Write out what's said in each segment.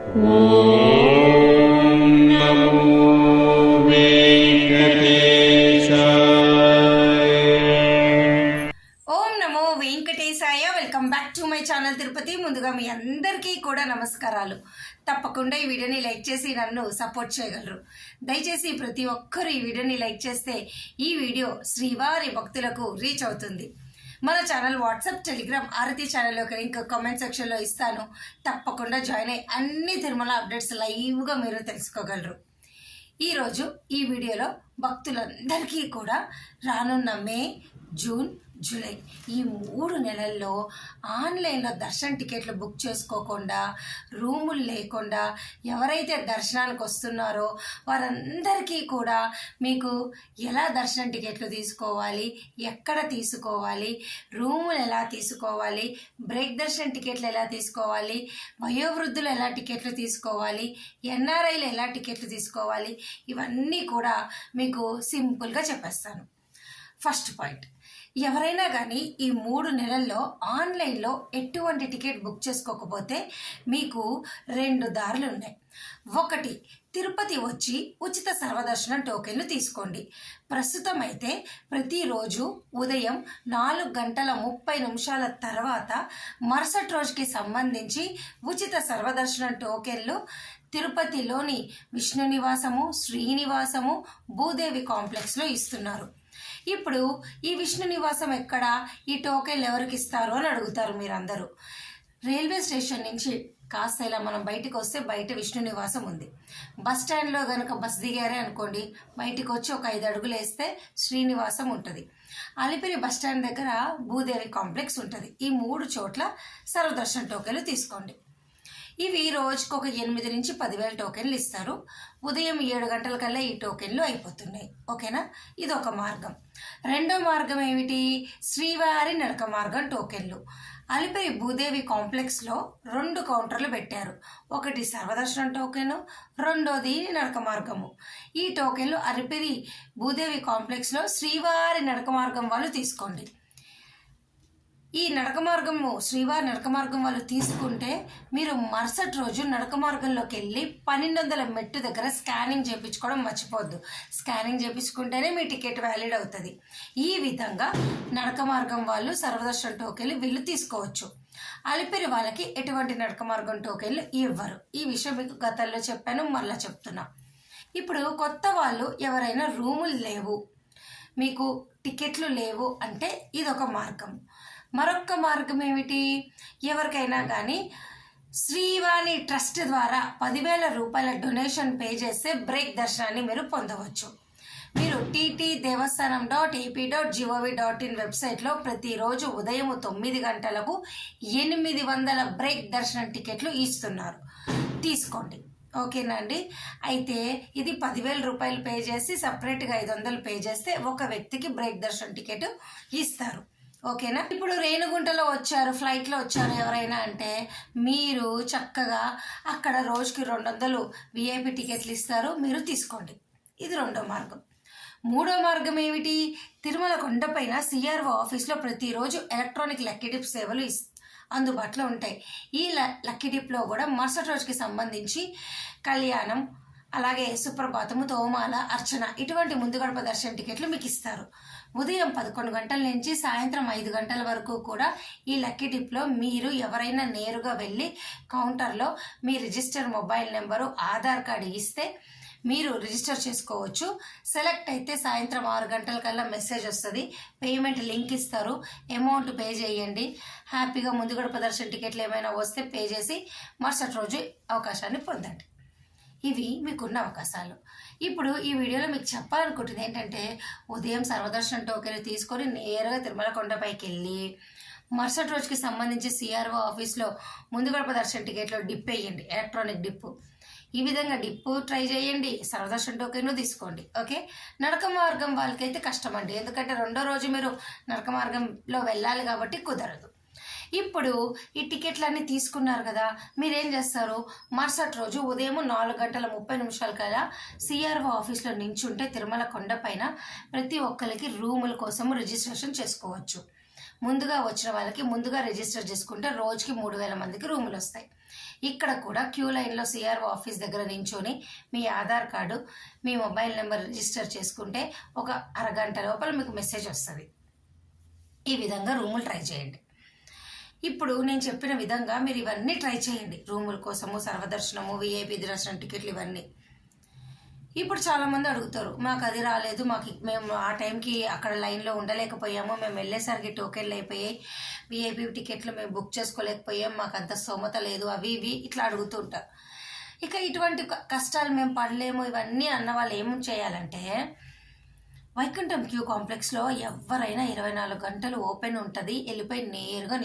Welcome back to my channel Tirupati. ముందుగా మీ అందరికీ కూడా నమస్కారాలు. తప్పకుండా ఈ వీడియోని లైక్ చేసి నన్ను సపోర్ట్ చేయగలరు. దయచేసి ప్రతి ఒక్కరు ఈ వీడియోని లైక్ చేస్తే ఈ వీడియో శ్రీవారి భక్తులకు రీచ్ అవుతుంది. మన ఛానల్ వాట్సాప్, టెలిగ్రామ్, ఆరతి ఛానల్లోకి లింక్ కామెంట్ సెక్షన్లో ఇస్తాను. తప్పకుండా జాయిన్ అయ్యి అన్ని తిరుమల అప్డేట్స్ లైవ్గా మీరు తెలుసుకోగలరు. ఈరోజు ఈ వీడియోలో భక్తులందరికీ కూడా రానున్న మే, జూన్, జూలై ఈ 3 నెలల్లో ఆన్లైన్లో దర్శన టికెట్లు బుక్ చేసుకోకుండా, రూములు లేకుండా ఎవరైతే దర్శనానికి వస్తున్నారో వారందరికీ కూడా మీకు ఎలా దర్శనం టికెట్లు తీసుకోవాలి, ఎక్కడ తీసుకోవాలి, రూములు ఎలా తీసుకోవాలి, బ్రేక్ దర్శనం టికెట్లు ఎలా తీసుకోవాలి, వయోవృద్ధులు ఎలా టికెట్లు తీసుకోవాలి, ఎన్ఆర్ఐలు ఎలా టికెట్లు తీసుకోవాలి, ఇవన్నీ కూడా మీకు సింపుల్గా చెప్పేస్తాను. ఫస్ట్ పాయింట్, ఎవరైనా కానీ ఈ 3 నెలల్లో ఆన్లైన్లో ఎటువంటి టికెట్ బుక్ చేసుకోకపోతే మీకు 2 దారులు ఉన్నాయి. ఒకటి, తిరుపతి వచ్చి ఉచిత సర్వదర్శనం టోకెన్లు తీసుకోండి. ప్రస్తుతం అయితే ప్రతిరోజు ఉదయం 4:30 తర్వాత మరుసటి రోజుకి సంబంధించి ఉచిత సర్వదర్శనం టోకెన్లు తిరుపతిలోని విష్ణు నివాసము, శ్రీనివాసము, భూదేవి కాంప్లెక్స్లో ఇస్తున్నారు. ఇప్పుడు ఈ విష్ణు నివాసం ఎక్కడ, ఈ టోకెన్లు ఎవరికి ఇస్తారు అని అడుగుతారు మీరందరూ. రైల్వే స్టేషన్ నుంచి కాస్త ఇలా మనం బయటకు వస్తే బయట విష్ణు నివాసం ఉంది. బస్ స్టాండ్లో కనుక బస్ దిగారే అనుకోండి, బయటకు వచ్చి ఒక 5 అడుగులు వేస్తే శ్రీనివాసం ఉంటుంది. అలిపిరి బస్ స్టాండ్ దగ్గర భూదేవి కాంప్లెక్స్ ఉంటుంది. ఈ 3 చోట్ల సర్వదర్శన టోకెన్లు తీసుకోండి. ఇవి రోజుకు ఒక 8 నుంచి 10,000 టోకెన్లు ఇస్తారు. ఉదయం 7 గంటల కల్లా ఈ టోకెన్లు అయిపోతున్నాయి. ఓకేనా? ఇది ఒక మార్గం. రెండో మార్గం ఏమిటి? శ్రీవారి నడక మార్గం టోకెన్లు. అలిపిరి భూదేవి కాంప్లెక్స్లో 2 కౌంటర్లు పెట్టారు. ఒకటి సర్వదర్శనం టోకెన్, రెండోది నడక మార్గము. ఈ టోకెన్లు అలిపిరి భూదేవి కాంప్లెక్స్లో శ్రీవారి నడక మార్గం వాళ్ళు తీసుకోండి. ఈ నడక మార్గము, శ్రీవారి నడక మార్గం వాళ్ళు తీసుకుంటే మీరు మరుసటి రోజు నడక మార్గంలోకి వెళ్ళి 1200 మెట్టు దగ్గర స్కానింగ్ చేయించుకోవడం మర్చిపోద్దు. స్కానింగ్ చేయించుకుంటేనే మీ టికెట్ వ్యాలిడ్ అవుతుంది. ఈ విధంగా నడక మార్గం వాళ్ళు సర్వదర్శన టోకెన్లు వీళ్ళు తీసుకోవచ్చు. అలిపిరి వాళ్ళకి ఎటువంటి నడక మార్గం టోకెన్లు ఇవ్వరు. ఈ విషయం మీకు గతంలో చెప్పాను, మళ్ళీ చెప్తున్నా. ఇప్పుడు కొత్త వాళ్ళు ఎవరైనా రూములు లేవు, మీకు టికెట్లు లేవు అంటే ఇదొక మార్గం. మరొక మార్గం ఏమిటి? ఎవరికైనా కానీ శ్రీవాణి ట్రస్ట్ ద్వారా 10,000 రూపాయల డొనేషన్ పే చేస్తే బ్రేక్ దర్శనాన్ని మీరు పొందవచ్చు. మీరు tt.devastanam.ap.gov.in వెబ్సైట్లో ప్రతిరోజు ఉదయం 9 గంటలకు 800 బ్రేక్ దర్శనం టికెట్లు ఇస్తున్నారు. తీసుకోండి. ఓకేనా అండి? అయితే ఇది 10,000 రూపాయలు పే చేసి సపరేట్గా 500 పే చేస్తే ఒక వ్యక్తికి బ్రేక్ దర్శనం టికెట్ ఇస్తారు. ఓకేనా? ఇప్పుడు రేణిగుంటలో వచ్చారు, ఫ్లైట్లో వచ్చారు ఎవరైనా అంటే మీరు చక్కగా అక్కడ రోజుకి 200 విఐపి టికెట్లు ఇస్తారు, మీరు తీసుకోండి. ఇది రెండో మార్గం. మూడో మార్గం ఏమిటి? తిరుమల కొండపైన సిఆర్ఓ ఆఫీస్లో ప్రతిరోజు ఎలక్ట్రానిక్ లక్కీ డిప్ సేవలు అందుబాటులో ఉంటాయి. ఈ లక్కీ డిప్లో కూడా మరుసటి రోజుకి సంబంధించి కళ్యాణం, అలాగే సుప్రభాతము, తోమాల, అర్చన ఇటువంటి ముందు గడప దర్శన టికెట్లు మీకు ఇస్తారు. ఉదయం 11 గంటల నుంచి సాయంత్రం 5 గంటల వరకు కూడా ఈ లక్కీ డిప్లో మీరు ఎవరైనా నేరుగా వెళ్ళి కౌంటర్లో మీ register mobile number, Aadhaar card ఇస్తే మీరు రిజిస్టర్ చేసుకోవచ్చు. సెలెక్ట్ అయితే సాయంత్రం 6 గంటల కల్లా మెసేజ్ వస్తుంది. పేమెంట్ లింక్ ఇస్తారు, అమౌంట్ పే చేయండి. హ్యాపీగా ముందు గడప దర్శన టికెట్లు ఏమైనా వస్తే పే చేసి మరుసటి రోజు అవకాశాన్ని పొందండి. ఇవి మీకున్న అవకాశాలు. ఇప్పుడు ఈ వీడియోలో మీకు చెప్పాలనుకుంటుంది ఏంటంటే, ఉదయం సర్వదర్శనం టోకెన్ తీసుకొని నేరుగా తిరుమల కొండపైకి వెళ్ళి మరుసటి రోజుకి సంబంధించి సిఆర్ఓ ఆఫీస్లో ముందు గడప దర్శన టికెట్లో డిప్ వేయండి, ఎలక్ట్రానిక్ డిప్. ఈ విధంగా డిప్పు ట్రై చేయండి, సర్వదర్శన టోకెన్లు తీసుకోండి. ఓకే? నడక మార్గం వాళ్ళకైతే కష్టం అండి, ఎందుకంటే రెండో రోజు మీరు నడక మార్గంలో వెళ్ళాలి కాబట్టి కుదరదు. ఇప్పుడు ఈ టికెట్లన్నీ తీసుకున్నారు కదా, మీరేం చేస్తారు? మరుసటి రోజు ఉదయం 4:30 కల్లా సిఆర్ఓ ఆఫీస్లో నించుంటే తిరుమల కొండపైన ప్రతి ఒక్కరికి రూముల కోసం రిజిస్ట్రేషన్ చేసుకోవచ్చు. ముందుగా వచ్చిన వాళ్ళకి ముందుగా రిజిస్టర్ చేసుకుంటే రోజుకి 3,000 మందికి రూములు వస్తాయి. ఇక్కడ కూడా క్యూ లైన్లో సిఆర్ఓ ఆఫీస్ దగ్గర నించొని మీ ఆధార్ కార్డు, మీ మొబైల్ నెంబర్ రిజిస్టర్ చేసుకుంటే ఒక అరగంట లోపల మీకు మెసేజ్ వస్తుంది. ఈ విధంగా రూములు ట్రై చేయండి. ఇప్పుడు నేను చెప్పిన విధంగా మీరు ఇవన్నీ ట్రై చేయండి. రూముల కోసము, సర్వదర్శనము, విఐపి దర్శనం టికెట్లు ఇవన్నీ. ఇప్పుడు చాలామంది అడుగుతారు, మాకు అది రాలేదు, మేము ఆ టైంకి అక్కడ లైన్లో ఉండలేకపోయాము, మేము వెళ్ళేసరికి టోకెన్లు అయిపోయాయి, విఐపి టికెట్లు మేము బుక్ చేసుకోలేకపోయాం, మాకు అంత స్తోమత లేదు, అవి ఇవి ఇట్లా అడుగుతుంటారు. ఇక ఇటువంటి కష్టాలు మేము పడలేము ఇవన్నీ అన్న వాళ్ళు ఏం చేయాలంటే, వైకుంఠం క్యూ కాంప్లెక్స్లో ఎవరైనా 24 గంటలు ఓపెన్ ఉంటుంది. వెళ్ళిపోయి నేరుగా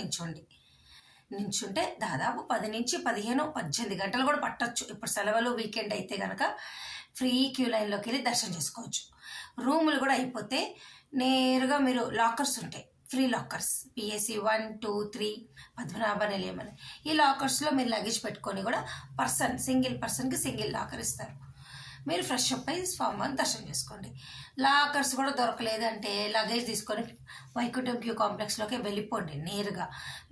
నించుంటే దాదాపు 10 నుంచి 15, 18 గంటలు కూడా పట్టొచ్చు. ఇప్పుడు సెలవులు వీకెండ్ అయితే కనుక ఫ్రీ క్యూ లైన్లోకి వెళ్ళి దర్శనం చేసుకోవచ్చు. రూములు కూడా అయిపోతే నేరుగా మీరు లాకర్స్ ఉంటాయి, ఫ్రీ లాకర్స్, పిఎస్సి 1, 2, 3, పద్మనాభ నిలయం అని. ఈ లాకర్స్లో మీరు లగేజ్ పెట్టుకొని కూడా సింగిల్ పర్సన్కి సింగిల్ లాకర్ ఇస్తారు. మీరు ఫ్రెష్ అప్ అయ్యి స్వామివారిని దర్శనం చేసుకోండి. లాకర్స్ కూడా దొరకలేదంటే లగేజ్ తీసుకొని వైకుంఠం క్యూ కాంప్లెక్స్లోకి వెళ్ళిపోండి నేరుగా.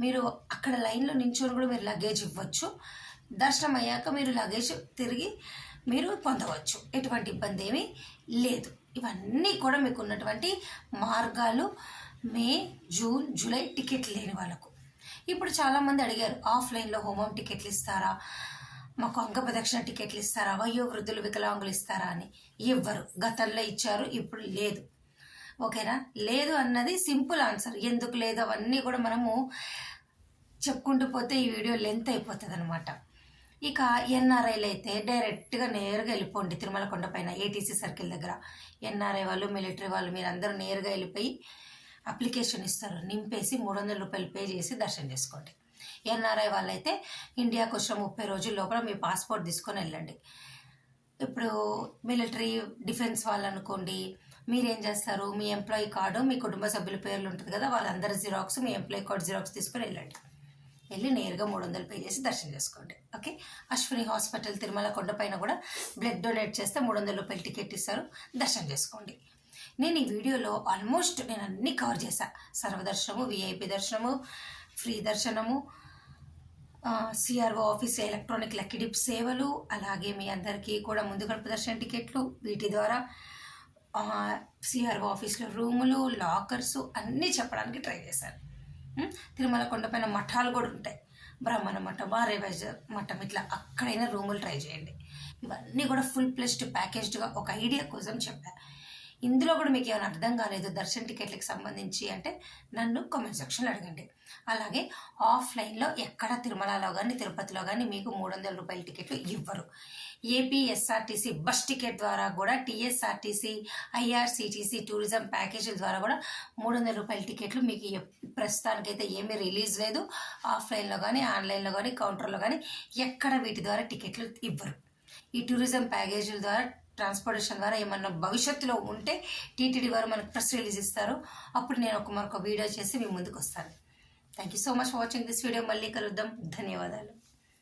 మీరు అక్కడ లైన్లో నించుని కూడా మీరు లగేజ్ ఇవ్వచ్చు. దర్శనం అయ్యాక మీరు లగేజ్ తిరిగి మీరు పొందవచ్చు. ఎటువంటి ఇబ్బంది ఏమీ లేదు. ఇవన్నీ కూడా మీకు ఉన్నటువంటి మార్గాలు. మే, జూన్, జూలై టికెట్లు లేని వాళ్ళకు. ఇప్పుడు చాలామంది అడిగారు, ఆఫ్లైన్లో హోమం టికెట్లు ఇస్తారా, మాకు అంగప్రదక్షిణ టికెట్లు ఇస్తారా, వయో వృద్ధులు వికలాంగులు ఇస్తారా అని. ఇవ్వరు. గతంలో ఇచ్చారు, ఇప్పుడు లేదు. ఓకేనా? లేదు అన్నది సింపుల్ ఆన్సర్. ఎందుకు లేదు అవన్నీ కూడా మనము చెప్పుకుంటూ పోతే ఈ వీడియో లెంత్ అయిపోతుంది అనమాట. ఇక ఎన్ఆర్ఐలు అయితే డైరెక్ట్గా నేరుగా వెళ్ళిపోండి. తిరుమల కొండ పైన ఏటీసీ సర్కిల్ దగ్గర ఎన్ఆర్ఐ వాళ్ళు, మిలిటరీ వాళ్ళు, మీరు అందరూ నేరుగా వెళ్ళిపోయి అప్లికేషన్ ఇస్తారు. నింపేసి 300 రూపాయలు పే చేసి దర్శనం చేసుకోండి. ఎన్ఆర్ఐ వాళ్ళైతే ఇండియాకు వచ్చిన 30 రోజుల లోపల మీ పాస్పోర్ట్ తీసుకొని వెళ్ళండి. ఇప్పుడు మిలిటరీ, డిఫెన్స్ వాళ్ళు అనుకోండి, మీరేం చేస్తారు, మీ ఎంప్లాయీ కార్డు, మీ కుటుంబ సభ్యుల పేర్లు ఉంటుంది కదా, వాళ్ళందరి జిరాక్స్, మీ ఎంప్లాయీ కార్డు జిరాక్స్ తీసుకొని వెళ్ళండి. వెళ్ళి నేరుగా 300 పే చేసి దర్శనం చేసుకోండి. ఓకే. అశ్విని హాస్పిటల్ తిరుమల కొండపైన కూడా బ్లడ్ డొనేట్ చేస్తే 300 రూపాయలు టికెట్ ఇస్తారు, దర్శనం చేసుకోండి. నేను ఈ వీడియోలో ఆల్మోస్ట్ నేను అన్నీ కవర్ చేశాను. సర్వదర్శనము, విఐపి దర్శనము, ఫ్రీ దర్శనము, CRO office electronic lucky dip సేవలు, అలాగే మీ అందరికీ కూడా ముందు గడుపు దర్శన టికెట్లు, వీటి ద్వారా సిఆర్ఓ ఆఫీస్లో రూములు, లాకర్సు అన్నీ చెప్పడానికి ట్రై చేశాను. తిరుమల కొండపైన మఠాలు కూడా ఉంటాయి, బ్రాహ్మణ మఠం, ఆర్యవైజ మఠం, ఇట్లా అక్కడైనా రూములు ట్రై చేయండి. ఇవన్నీ కూడా ఫుల్ ప్లెస్డ్ ప్యాకేజ్డ్గా ఒక ఐడియా కోసం చెప్పాను. ఇందులో కూడా మీకు ఏమైనా అర్థం కాలేదు దర్శన టికెట్లకు సంబంధించి అంటే నన్ను కామెంట్ సెక్షన్లో అడగండి. అలాగే ఆఫ్లైన్లో ఎక్కడ తిరుమలలో కానీ తిరుపతిలో కానీ మీకు 300 రూపాయల టికెట్లు ఇవ్వరు. ఏపీఎస్ఆర్టీసీ బస్ టికెట్ ద్వారా కూడా, టీఎస్ఆర్టీసీ, ఐఆర్సీటీసీ టూరిజం ప్యాకేజీల ద్వారా కూడా 300 రూపాయల టికెట్లు మీకు ప్రస్తుతానికైతే ఏమీ రిలీజ్ లేదు. ఆఫ్లైన్లో కానీ ఆన్లైన్లో కానీ కౌంటర్లో కానీ ఎక్కడ వీటి ద్వారా టికెట్లు ఇవ్వరు. ఈ టూరిజం ప్యాకేజీల ద్వారా, ట్రాన్స్పోర్టేషన్ ద్వారా ఏమన్నా భవిష్యత్తులో ఉంటే టీటీడీ వారు మనకు ప్రెస్ రిలీజ్ ఇస్తారు. అప్పుడు నేను మరొక వీడియో చేసి మీ ముందుకు వస్తాను. Thank you so much for watching this video. మళ్ళీ కలుద్దాం. ధన్యవాదాలు.